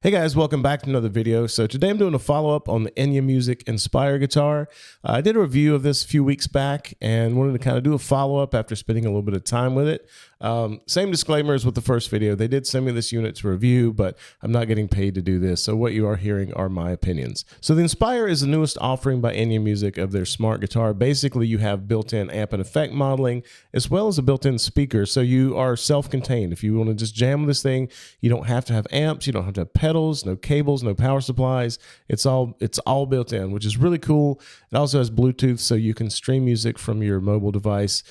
Hey guys, welcome back to another video. So today I'm doing a follow-up on the Enya Music Inspire guitar. I did a review of this a few weeks back and wanted to kind of do a follow-up after spending a little bit of time with it. Same disclaimer as with the first video. They did send me this unit to review, but I'm not getting paid to do this. So what you are hearing are my opinions. So the Inspire is the newest offering by Enya Music of their smart guitar. Basically, you have built-in amp and effect modeling as well as a built-in speaker. So you are self-contained. If you want to just jam this thing, you don't have to have amps, you don't have to have pedals, no cables, no power supplies. It's all built in, which is really cool. It also has Bluetooth, so you can stream music from your mobile device.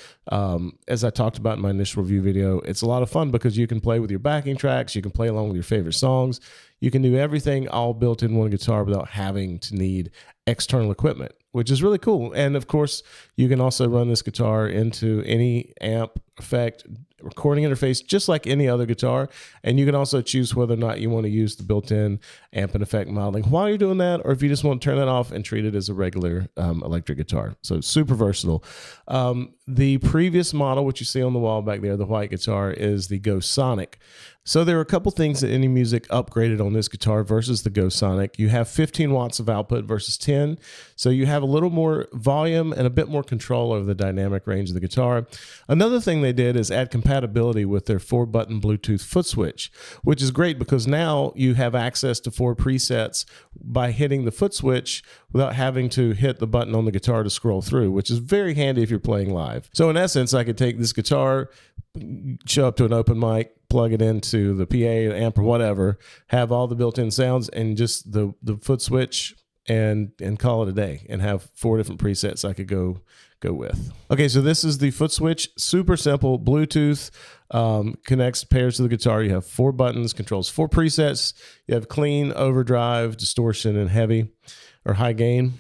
As I talked about in my initial review video, it's a lot of fun because you can play with your backing tracks, you can play along with your favorite songs. You can do everything all built in one guitar without having to need external equipment, which is really cool. And of course, you can also run this guitar into any amp, effect, recording interface, just like any other guitar. And you can also choose whether or not you want to use the built-in amp and effect modeling while you're doing that, or if you just want to turn that off and treat it as a regular electric guitar. So it's super versatile. The previous model, which you see on the wall back there, the white guitar, is the Go Sonic. So there are a couple things that Enya Music upgraded on this guitar versus the Go Sonic. You have 15 watts of output versus 10. So you have a little more volume and a bit more control over the dynamic range of the guitar. Another thing they did is add compatibility with their 4-button Bluetooth foot switch, which is great because now you have access to 4 presets by hitting the foot switch without having to hit the button on the guitar to scroll through, which is very handy if you're playing live. So in essence, I could take this guitar, show up to an open mic, plug it into the PA, amp, or whatever, have all the built-in sounds and just the foot switch and call it a day, and have 4 different presets I could go with. Okay, so this is the foot switch. Super simple. Bluetooth connects, pairs to the guitar. You have 4 buttons, controls 4 presets. You have clean, overdrive, distortion, and heavy or high gain.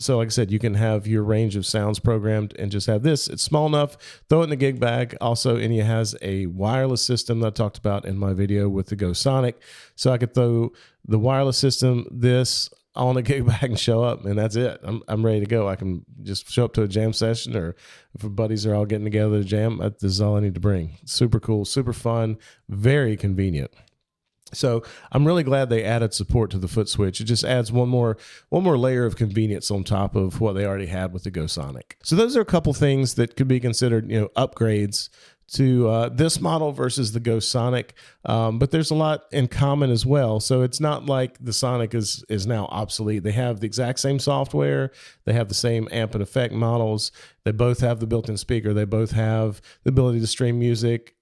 So like I said, you can have your range of sounds programmed and just have this. It's small enough. Throw it in the gig bag. Also, Enya has a wireless system that I talked about in my video with the Go Sonic. So I could throw the wireless system, this, on a gig bag and show up, and that's it. I'm ready to go. I can just show up to a jam session, or if our buddies are all getting together to jam, this is all I need to bring. Super cool, super fun, very convenient. So I'm really glad they added support to the foot switch. It just adds one more layer of convenience on top of what they already had with the Go Sonic. So those are a couple things that could be considered, upgrades to this model versus the Go Sonic, but there's a lot in common as well. So it's not like the Sonic is now obsolete. They have the exact same software. They have the same amp and effect models. They both have the built-in speaker. They both have the ability to stream music.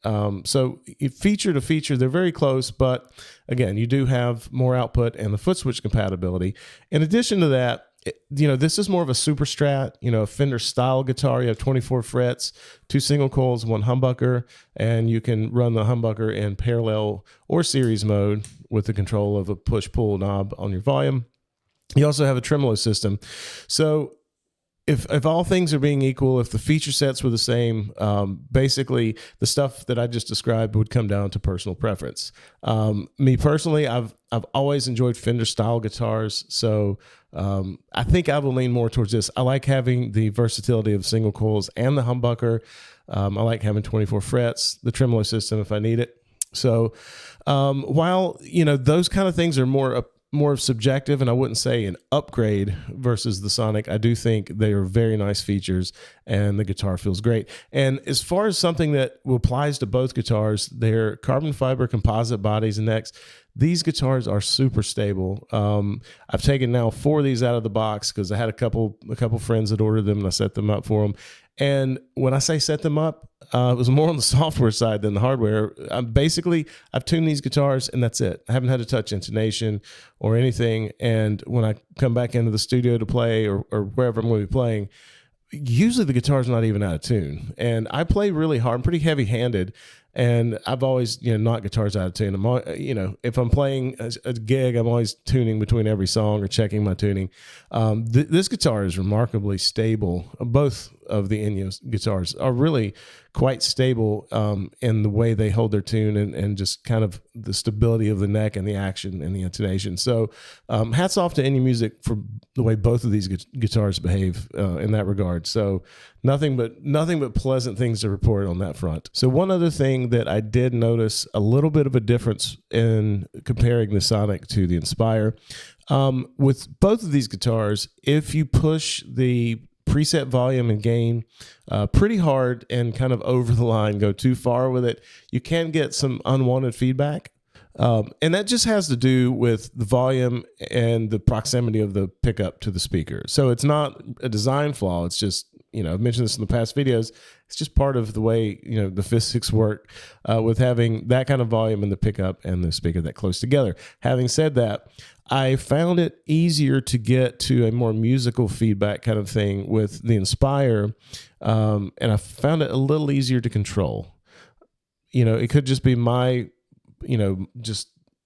So feature to feature, they're very close, but again, you do have more output and the foot switch compatibility. In addition to that, this is more of a super strat, a Fender style guitar. You have 24 frets, 2 single coils, 1 humbucker, and you can run the humbucker in parallel or series mode with the control of a push-pull knob on your volume. You also have a tremolo system. So if all things are being equal, if the feature sets were the same, basically the stuff that I just described would come down to personal preference. Me personally, I've always enjoyed Fender style guitars, so I think I will lean more towards this. I like having the versatility of single coils and the humbucker. I like having 24 frets, the tremolo system if I need it. So while those kind of things are more subjective, and I wouldn't say an upgrade versus the Sonic, I do think they are very nice features and the guitar feels great. And as far as something that applies to both guitars, they're carbon fiber composite bodies and necks. These guitars are super stable. I've taken now 4 of these out of the box because I had a couple friends that ordered them and I set them up for them. And when I say set them up, it was more on the software side than the hardware. I've tuned these guitars and that's it. I haven't had to touch intonation or anything. And when I come back into the studio to play or wherever I'm going to be playing, usually the guitar's not even out of tune. And I play really hard. I'm pretty heavy-handed. And I've always, knocked guitars out of tune. If I'm playing a gig, I'm always tuning between every song or checking my tuning. This guitar is remarkably stable. Both of the Enya guitars are really quite stable in the way they hold their tune and just kind of the stability of the neck and the action and the intonation. So hats off to Enya Music for the way both of these guitars behave in that regard. So nothing but pleasant things to report on that front. So one other thing that I did notice a little bit of a difference in comparing the Sonic to the Inspire, with both of these guitars, if you push the preset volume and gain pretty hard and kind of over the line, go too far with it, you can get some unwanted feedback. And that just has to do with the volume and the proximity of the pickup to the speaker. So it's not a design flaw. It's just, I've mentioned this in the past videos. It's just part of the way, the physics work with having that kind of volume in the pickup and the speaker that close together. Having said that, I found it easier to get to a more musical feedback kind of thing with the Inspire. And I found it a little easier to control. It could just be my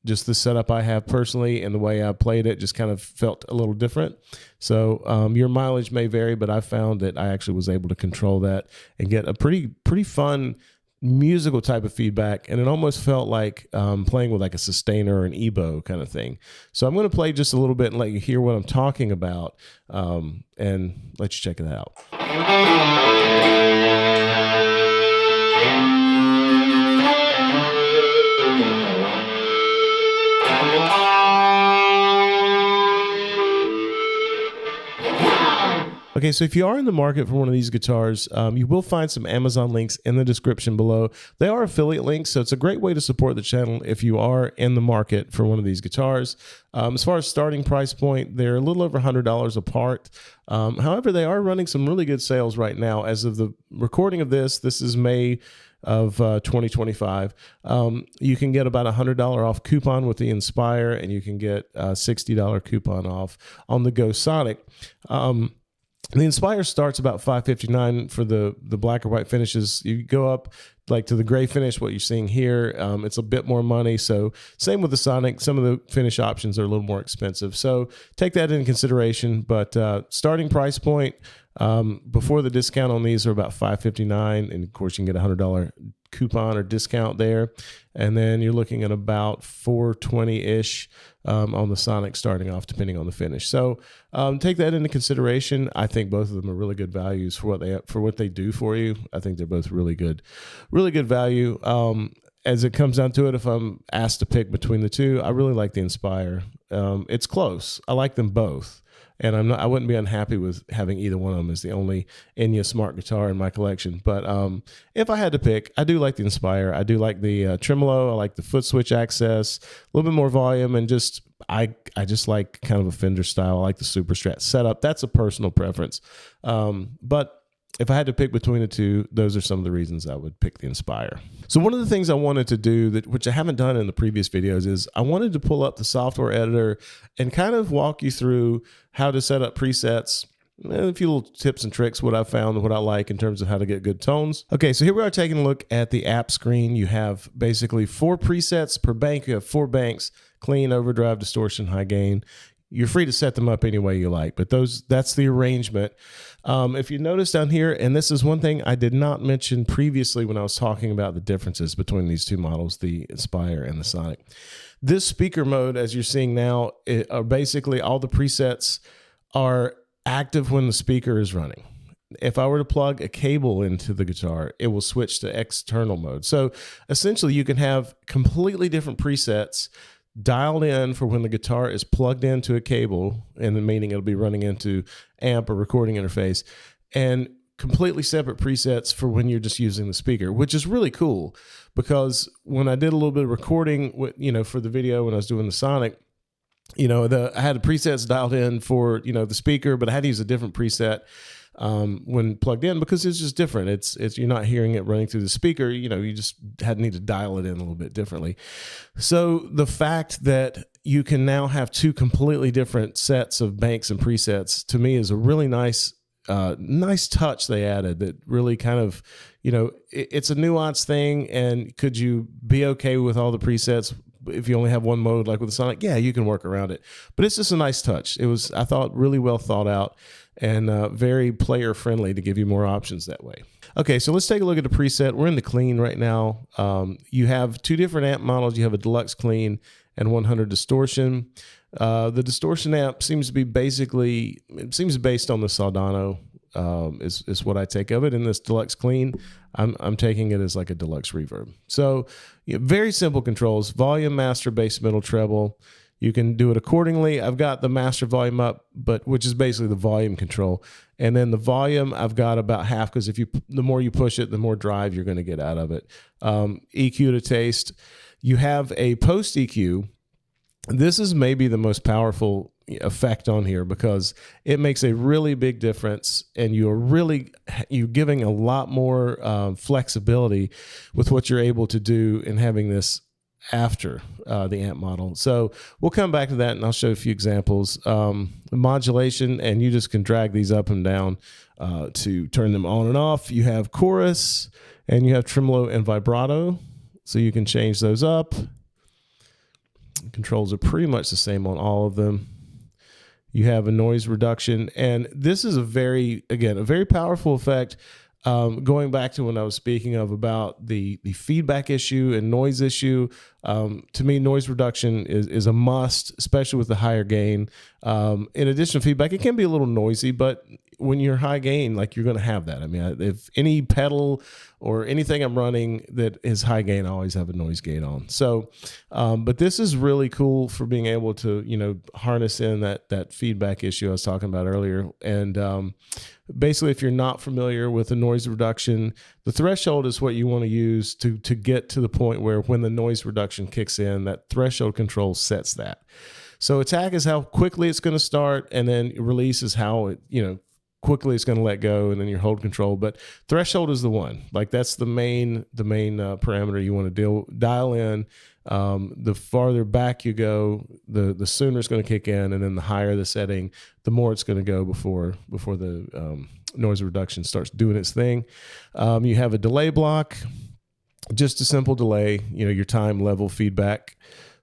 just the setup I have personally and the way I played it just kind of felt a little different. So your mileage may vary, but I found that I actually was able to control that and get a pretty fun musical type of feedback. And it almost felt like playing with like a sustainer or an EBow kind of thing. So I'm going to play just a little bit and let you hear what I'm talking about and let you check it out. Okay, so if you are in the market for one of these guitars, you will find some Amazon links in the description below. They are affiliate links, so it's a great way to support the channel if you are in the market for one of these guitars. As far as starting price point, they're a little over $100 apart. However, they are running some really good sales right now. As of the recording of this is May of 2025. You can get about $100 off coupon with the Inspire, and you can get a $60 coupon off on the Go Sonic. The Inspire starts about $559 for the black or white finishes. You go up like to the gray finish, what you're seeing here, it's a bit more money. So same with the Sonic. Some of the finish options are a little more expensive. So take that into consideration. But starting price point before the discount on these are about $559, and of course you can get a $100 coupon or discount there, and then you're looking at about $420-ish on the Sonic starting off, depending on the finish. So take that into consideration. I think both of them are really good values for what they do for you. I think they're both really good value. As it comes down to it, if I'm asked to pick between the two, I really like the Inspire. It's close. I like them both. And I wouldn't be unhappy with having either one of them as the only Enya smart guitar in my collection. But if I had to pick, I do like the Inspire. I do like the tremolo. I like the foot switch access, a little bit more volume, and just I just like kind of a Fender style. I like the Super Strat setup. That's a personal preference. But if I had to pick between the two, those are some of the reasons I would pick the Inspire. So one of the things I wanted to do, which I haven't done in the previous videos, is I wanted to pull up the software editor and kind of walk you through how to set up presets, a few little tips and tricks, what I found and what I like in terms of how to get good tones. Okay, so here we are taking a look at the app screen. You have basically 4 presets per bank. You have 4 banks: clean, overdrive, distortion, high gain. You're free to set them up any way you like, but that's the arrangement. If you notice down here, and this is one thing I did not mention previously when I was talking about the differences between these two models, the Inspire and the Sonic. This speaker mode, as you're seeing now, are basically all the presets are active when the speaker is running. If I were to plug a cable into the guitar, it will switch to external mode. So essentially you can have completely different presets dialed in for when the guitar is plugged into a cable, and the meaning it'll be running into amp or recording interface, and completely separate presets for when you're just using the speaker, which is really cool. Because when I did a little bit of recording for the video when I was doing the Sonic, I had the presets dialed in for the speaker, but I had to use a different preset when plugged in, because it's just different. It's you're not hearing it running through the speaker. You just need to dial it in a little bit differently. So the fact that you can now have 2 completely different sets of banks and presets, to me, is a really nice touch they added. That really kind of, it's a nuanced thing. And could you be okay with all the presets if you only have one mode like with the Sonic? Yeah, you can work around it, but it's just a nice touch. It was, I thought, really well thought out and very player friendly to give you more options that way. Okay, so let's take a look at the preset. We're in the clean right now. You have 2 different amp models. You have a deluxe clean and 100 distortion. The distortion amp seems based on the Soldano is what I take of it. In this deluxe clean, I'm taking it as like a deluxe reverb. So very simple controls: volume, master, bass, middle, treble. You can do it accordingly. I've got the master volume up, which is basically the volume control. And then the volume, I've got about half, because the more you push it, the more drive you're going to get out of it. EQ to taste. You have a post EQ. This is maybe the most powerful effect on here, because it makes a really big difference, and you're giving a lot more flexibility with what you're able to do in having this after the amp model. So we'll come back to that, and I'll show a few examples. Modulation, and you just can drag these up and down to turn them on and off. You have chorus, and you have tremolo and vibrato, so you can change those up. The controls are pretty much the same on all of them. You have a noise reduction, and this is a very powerful effect. Going back to when I was speaking about the feedback issue and noise issue, to me, noise reduction is a must, especially with the higher gain. In addition to feedback, it can be a little noisy, but when you're high gain, like, you're going to have that. I mean, if any pedal or anything I'm running that is high gain, I always have a noise gate on. So, but this is really cool for being able to, harness in that feedback issue I was talking about earlier. And basically, if you're not familiar with the noise reduction, the threshold is what you want to use to get to the point where, when the noise reduction kicks in, that threshold control sets that. So attack is how quickly it's going to start, and then release is how it, quickly it's going to let go, and then your hold control. But threshold is the one. Like, that's the main parameter you want to dial in. The farther back you go, the sooner it's going to kick in, and then the higher the setting, the more it's going to go before the noise reduction starts doing its thing. You have a delay block, just a simple delay. Your time, level, feedback.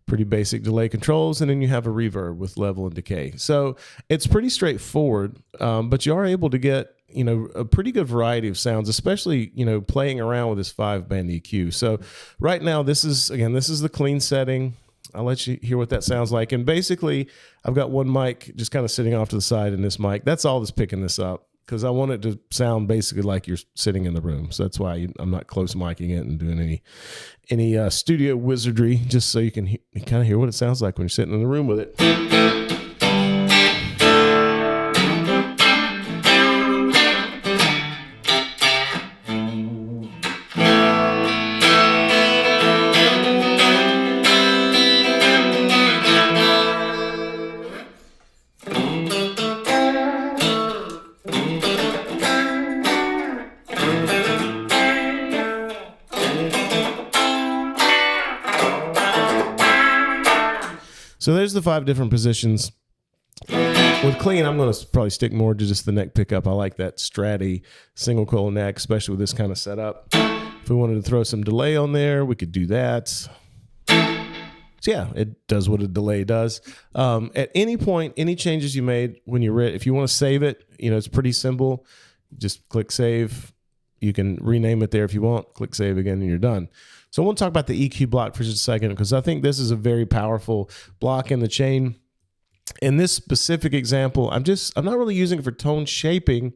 Pretty basic delay controls, and then you have a reverb with level and decay. So it's pretty straightforward, but you are able to get a pretty good variety of sounds, especially playing around with this 5-band EQ. So right now, this is the clean setting. I'll let you hear what that sounds like. And basically, I've got one mic just kind of sitting off to the side, and this mic, that's all that's picking this up, because I want it to sound basically like you're sitting in the room. So that's why I'm not close micing it and doing any studio wizardry, just so you can kind of hear what it sounds like when you're sitting in the room with it. So there's the 5 different positions. With clean, I'm going to probably stick more to just the neck pickup. I like that Stratty single coil neck, especially with this kind of setup. If we wanted to throw some delay on there, we could do that. So yeah, it does what a delay does. At any point, any changes you made when you're ready, if you want to save it, it's pretty simple. Just click save. You can rename it there if you want. Click save again, and you're done. So I want to talk about the EQ block for just a second, because I think this is a very powerful block in the chain. In this specific example, I'm not really using it for tone shaping,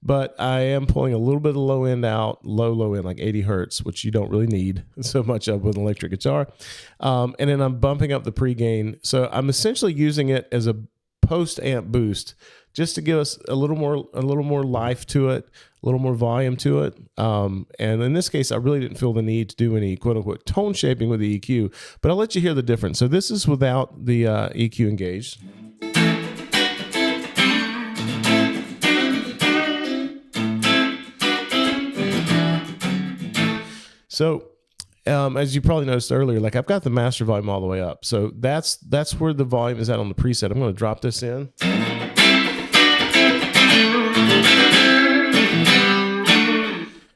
but I am pulling a little bit of low end out, low end, like 80 hertz, which you don't really need so much of with an electric guitar. And then I'm bumping up the pre-gain. So I'm essentially using it as a post amp boost, just to give us a little more life to it, a little more volume to it. And in this case, I really didn't feel the need to do any quote unquote tone shaping with the EQ, but I'll let you hear the difference. So this is without the EQ engaged. So as you probably noticed earlier, like, I've got the master volume all the way up. So that's where the volume is at on the preset. I'm going to drop this in.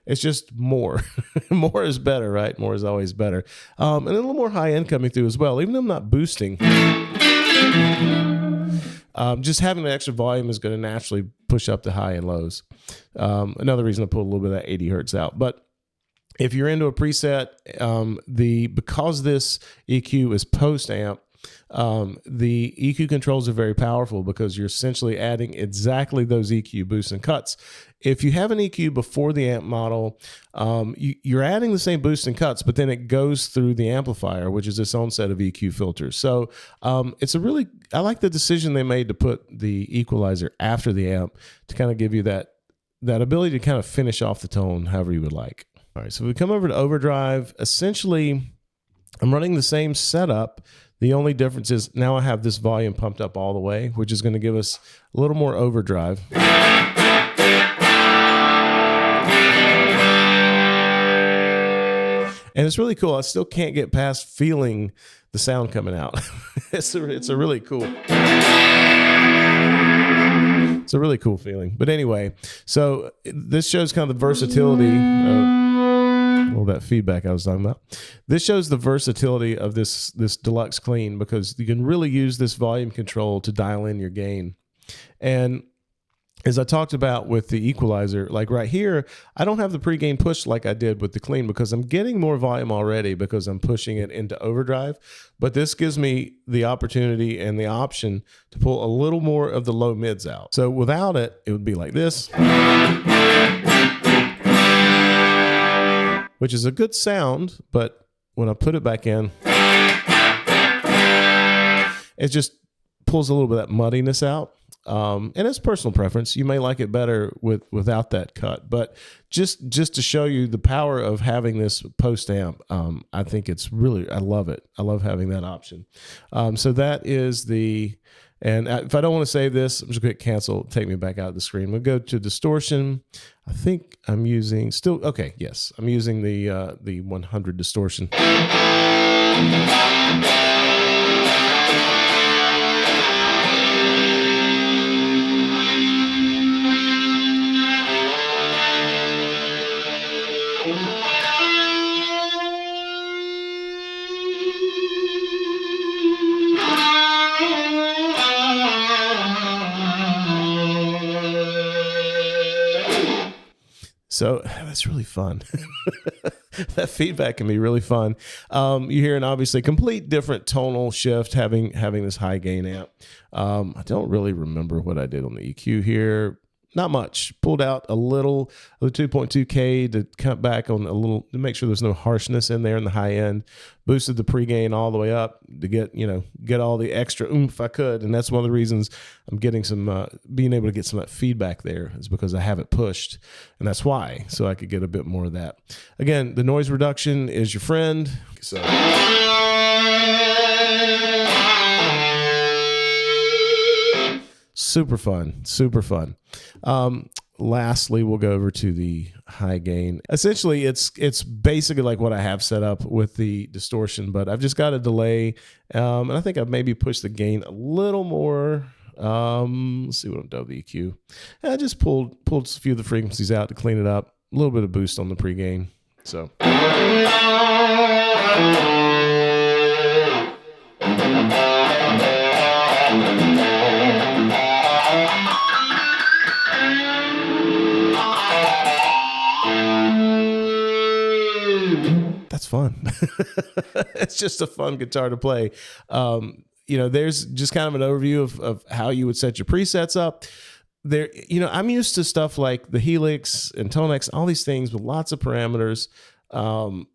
It's just more. More is better, right? More is always better. And a little more high end coming through as well, even though I'm not boosting. Just having the extra volume is going to naturally push up the high and lows. Another reason I pulled a little bit of that 80 hertz out. But if you're into a preset, because this EQ is post amp, The EQ controls are very powerful because you're essentially adding exactly those EQ boosts and cuts. If you have an EQ before the amp model, you're adding the same boosts and cuts, but then it goes through the amplifier, which is its own set of EQ filters. So I like the decision they made to put the equalizer after the amp to kind of give you that ability to kind of finish off the tone however you would like. All right, so if we come over to overdrive, essentially I'm running the same setup. The only difference is now I have this volume pumped up all the way, which is going to give us a little more overdrive. And it's really cool. I still can't get past feeling the sound coming out. It's a really cool feeling. But anyway, so this shows kind of the versatility of all that feedback I was talking about. This shows the versatility of this deluxe clean because you can really use this volume control to dial in your gain. And as I talked about with the equalizer, like right here, I don't have the pre-gain push like I did with the clean because I'm getting more volume already because I'm pushing it into overdrive. But this gives me the opportunity and the option to pull a little more of the low mids out. So without it, it would be like this, which is a good sound, but when I put it back in, it just pulls a little bit of that muddiness out. And it's personal preference. You may like it better without that cut, but just to show you the power of having this post amp, I think it's really, I love it. I love having that option. So that is and if I don't want to save this, I'm just going to hit cancel, take me back out of the screen. We'll go to distortion. I think I'm using yes, I'm using the 100 distortion. So that's really fun. That feedback can be really fun. You hear an obviously complete different tonal shift having this high gain amp. I don't really remember what I did on the EQ here. Not much. Pulled out a little of the 2.2K to cut back on a little to make sure there's no harshness in there in the high end. Boosted the pre-gain all the way up to get all the extra oomph I could. And that's one of the reasons I'm getting some being able to get some of that feedback there is because I have it pushed. And that's why. So I could get a bit more of that. Again, the noise reduction is your friend. So super fun. Lastly, we'll go over to the high gain. Essentially, it's basically like what I have set up with the distortion, but I've just got a delay, and I think I've maybe pushed the gain a little more. Let's see what I've done with the EQ. And I just pulled a few of the frequencies out to clean it up. A little bit of boost on the pre-gain. So. That's fun. It's just a fun guitar to play. There's just kind of an overview of how you would set your presets up. There, I'm used to stuff like the Helix and Tonex, all these things with lots of parameters. And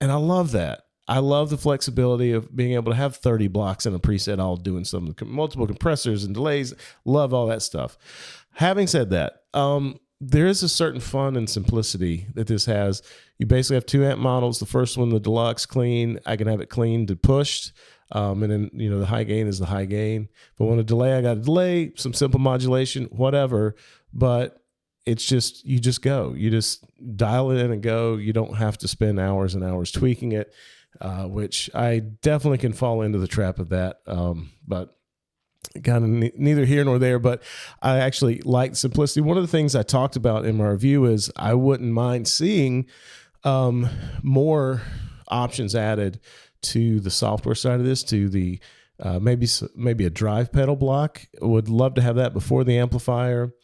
I love that. I love the flexibility of being able to have 30 blocks in a preset, all doing some multiple compressors and delays. Love all that stuff. Having said that, there is a certain fun and simplicity that this has. You basically have two amp models. The first one, the deluxe clean, I can have it cleaned to pushed. And then, the high gain is the high gain. If I want a delay, I got a delay, some simple modulation, whatever. But it's just, you just go. You just dial it in and go. You don't have to spend hours and hours tweaking it, which I definitely can fall into the trap of that. But kind of neither here nor there, but I actually like simplicity. One of the things I talked about in my review is I wouldn't mind seeing more options added to the software side of this, to the maybe a drive pedal block. Would love to have that before the amplifier.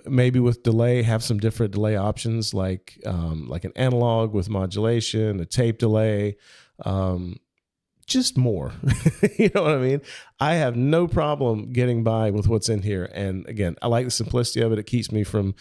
Maybe with delay, have some different delay options like an analog with modulation, a tape delay, just more. You know what I mean? I have no problem getting by with what's in here. And again, I like the simplicity of it. It keeps me from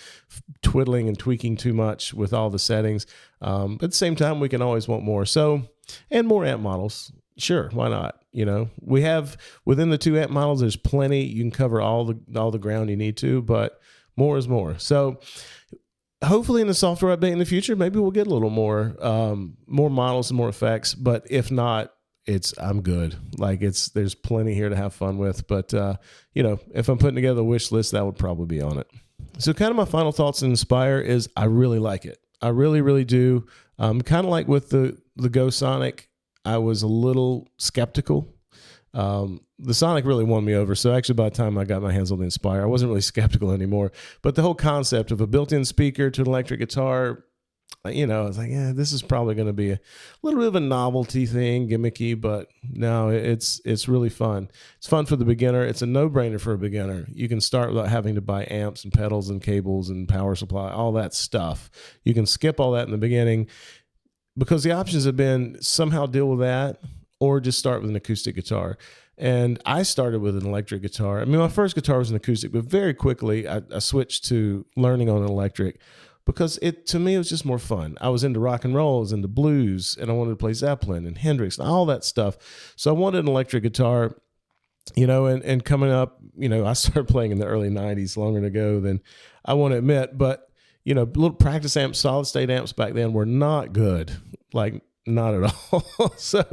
twiddling and tweaking too much with all the settings. But at the same time, we can always want more. So, and more amp models. Sure, why not? You know, we have within the 2 amp models, there's plenty. You can cover all the ground you need to, but more is more. So hopefully in the software update in the future, maybe we'll get a little more models and more effects. But if not, I'm good. Like there's plenty here to have fun with. But you know, if I'm putting together a wish list, that would probably be on it. So kind of my final thoughts on Inspire is I really like it. I really, really do. Kind of like with the Go Sonic, I was a little skeptical. The Sonic really won me over. So actually by the time I got my hands on the Inspire, I wasn't really skeptical anymore. But the whole concept of a built-in speaker to an electric guitar, you know, I was like, yeah, this is probably going to be a little bit of a novelty thing, gimmicky, but no, it's really fun. It's fun for the beginner. It's a no-brainer for a beginner. You can start without having to buy amps and pedals and cables and power supply, all that stuff. You can skip all that in the beginning because the options have been somehow deal with that or just start with an acoustic guitar. And I started with an electric guitar. I mean, my first guitar was an acoustic, but very quickly I switched to learning on an electric because to me, it was just more fun. I was into rock and roll, I was into blues, and I wanted to play Zeppelin and Hendrix and all that stuff. So I wanted an electric guitar, you know, and coming up, you know, I started playing in the early 90s, longer ago than I want to admit. But, you know, little practice amps, solid state amps back then were not good. Like, not at all. So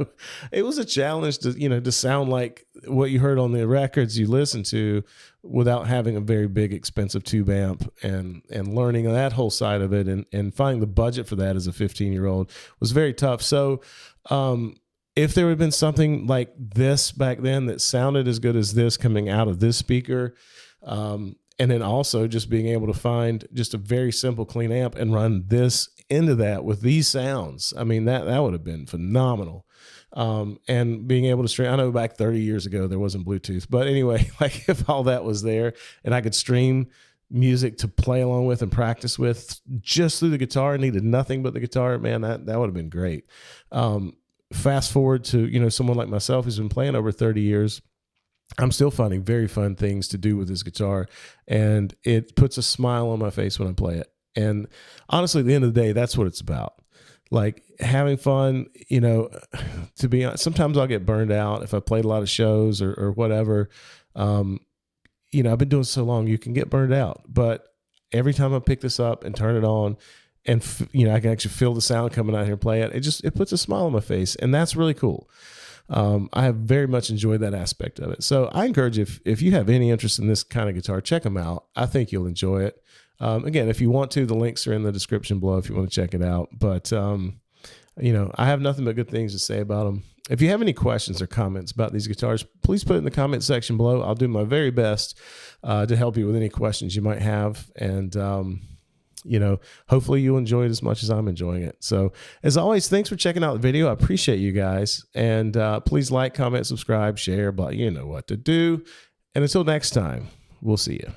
it was a challenge to, you know, to sound like what you heard on the records you listened to without having a very big, expensive tube amp and learning that whole side of it and finding the budget for that as a 15-year-old was very tough. So if there had been something like this back then that sounded as good as this coming out of this speaker, and then also just being able to find just a very simple, clean amp and run this into that with these sounds. I mean, that would have been phenomenal. And being able to stream, I know back 30 years ago, there wasn't Bluetooth, but anyway, like if all that was there and I could stream music to play along with and practice with just through the guitar, needed nothing but the guitar, man, that would have been great. Fast forward to, you know, someone like myself who's been playing over 30 years, I'm still finding very fun things to do with this guitar, and it puts a smile on my face when I play it. And honestly, at the end of the day, that's what it's about. Like having fun, you know, to be honest, sometimes I'll get burned out if I played a lot of shows or whatever. You know, I've been doing so long, you can get burned out. But every time I pick this up and turn it on and, you know, I can actually feel the sound coming out here and play it, it puts a smile on my face. And that's really cool. I have very much enjoyed that aspect of it. So I encourage if you have any interest in this kind of guitar, check them out. I think you'll enjoy it. Again, if you want to, the links are in the description below if you want to check it out. But, you know, I have nothing but good things to say about them. If you have any questions or comments about these guitars, please put it in the comment section below. I'll do my very best to help you with any questions you might have. And, you know, hopefully you'll enjoy it as much as I'm enjoying it. So as always, thanks for checking out the video. I appreciate you guys. And please like, comment, subscribe, share, but you know what to do. And until next time, we'll see you.